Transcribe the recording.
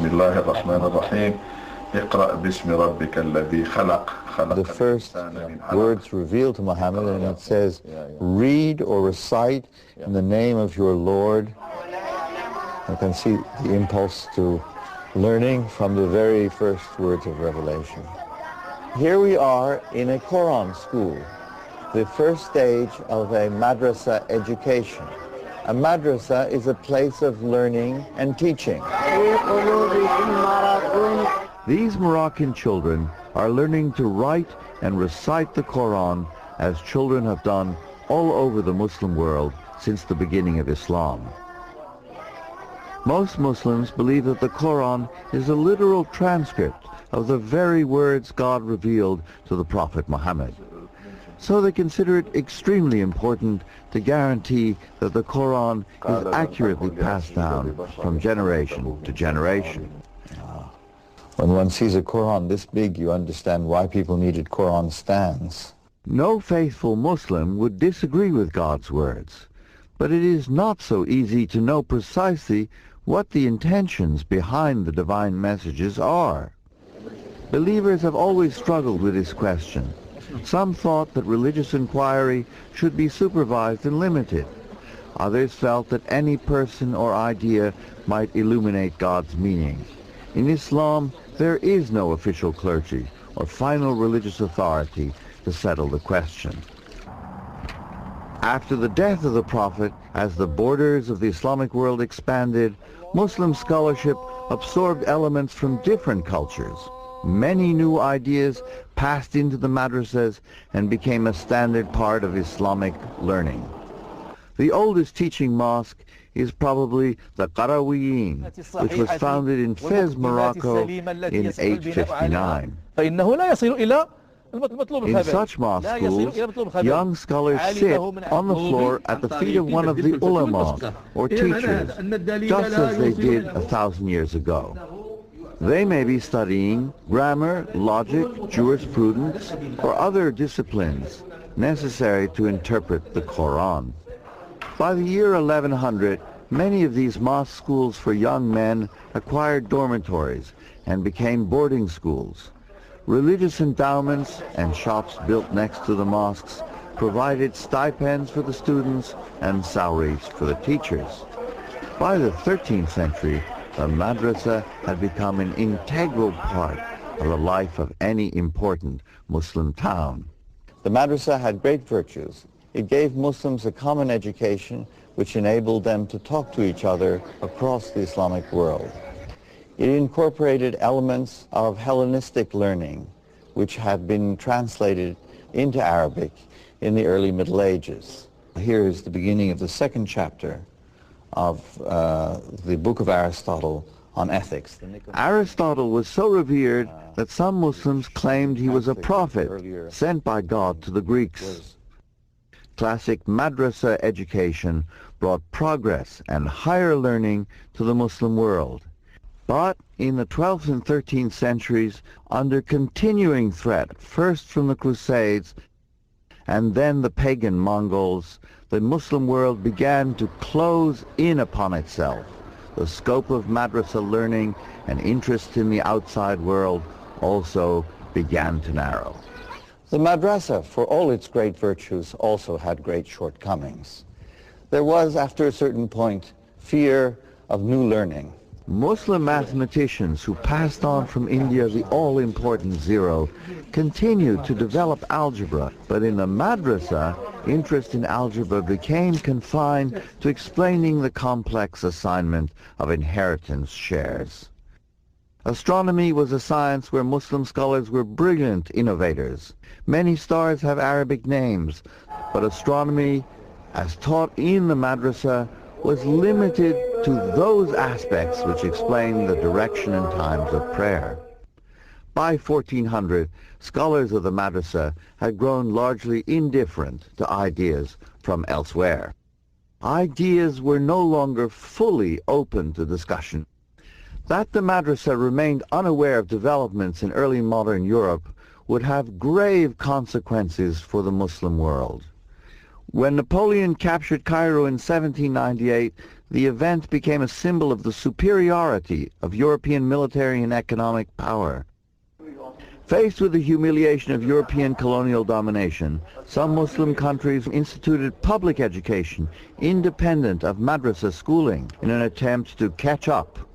الله الرحمن الرحيم. اقرأ باسم ربك الذي خلق. The first words revealed to Muhammad, and it says, read or recite in the name of your Lord. You can see the impulse to learning from the very first words of revelation. Here we are in a Quran school, the first stage of a madrasa education. A madrasa is a place of learning and teaching. These Moroccan children are learning to write and recite the Quran as children have done all over the Muslim world since the beginning of Islam. Most Muslims believe that the Quran is a literal transcript of the very words God revealed to the Prophet Muhammad. So they consider it extremely important to guarantee that the Quran is accurately passed down from generation to generation. When one sees a Quran this big, you understand why people needed Quran stands. No faithful Muslim would disagree with God's words, but it is not so easy to know precisely what the intentions behind the divine messages are. Believers have always struggled with this question. Some thought that religious inquiry should be supervised and limited. Others felt that any person or idea might illuminate God's meaning. In Islam, there is no official clergy or final religious authority to settle the question. After the death of the Prophet, as the borders of the Islamic world expanded, Muslim scholarship absorbed elements from different cultures. Many new ideas passed into the madrasas and became a standard part of Islamic learning. The oldest teaching mosque is probably the Qarawiyyin, which was founded in Fez, Morocco in 859. In such mosque schools, young scholars sit on the floor at the feet of one of the ulama, or teachers, just as they did 1,000 years ago. They may be studying grammar, logic, jurisprudence, or other disciplines necessary to interpret the Quran. By the year 1100, many of these mosque schools for young men acquired dormitories and became boarding schools. Religious endowments and shops built next to the mosques provided stipends for the students and salaries for the teachers. By the 13th century, the madrasa had become an integral part of the life of any important Muslim town. The madrasa had great virtues. It gave Muslims a common education which enabled them to talk to each other across the Islamic world. It incorporated elements of Hellenistic learning, which had been translated into Arabic in the early Middle Ages. Here is the beginning of the second chapter of the book of Aristotle on ethics. Aristotle was so revered that some Muslims claimed he was a prophet sent by God to the Greeks. Classic madrasa education brought progress and higher learning to the Muslim world. But in the 12th and 13th centuries, under continuing threat, first from the Crusades and then the pagan Mongols, the Muslim world began to close in upon itself. The scope of madrasa learning and interest in the outside world also began to narrow. The madrasa, for all its great virtues, also had great shortcomings. There was, after a certain point, fear of new learning. Muslim mathematicians who passed on from India the all-important zero continued to develop algebra, but in the madrasa, interest in algebra became confined to explaining the complex assignment of inheritance shares. Astronomy was a science where Muslim scholars were brilliant innovators. Many stars have Arabic names, but astronomy, as taught in the madrasa, was limited to those aspects which explain the direction and times of prayer. By 1400, scholars of the madrasa had grown largely indifferent to ideas from elsewhere. Ideas were no longer fully open to discussion. That the madrasa remained unaware of developments in early modern Europe would have grave consequences for the Muslim world. When Napoleon captured Cairo in 1798, the event became a symbol of the superiority of European military and economic power. Faced with the humiliation of European colonial domination, some Muslim countries instituted public education independent of madrasa schooling in an attempt to catch up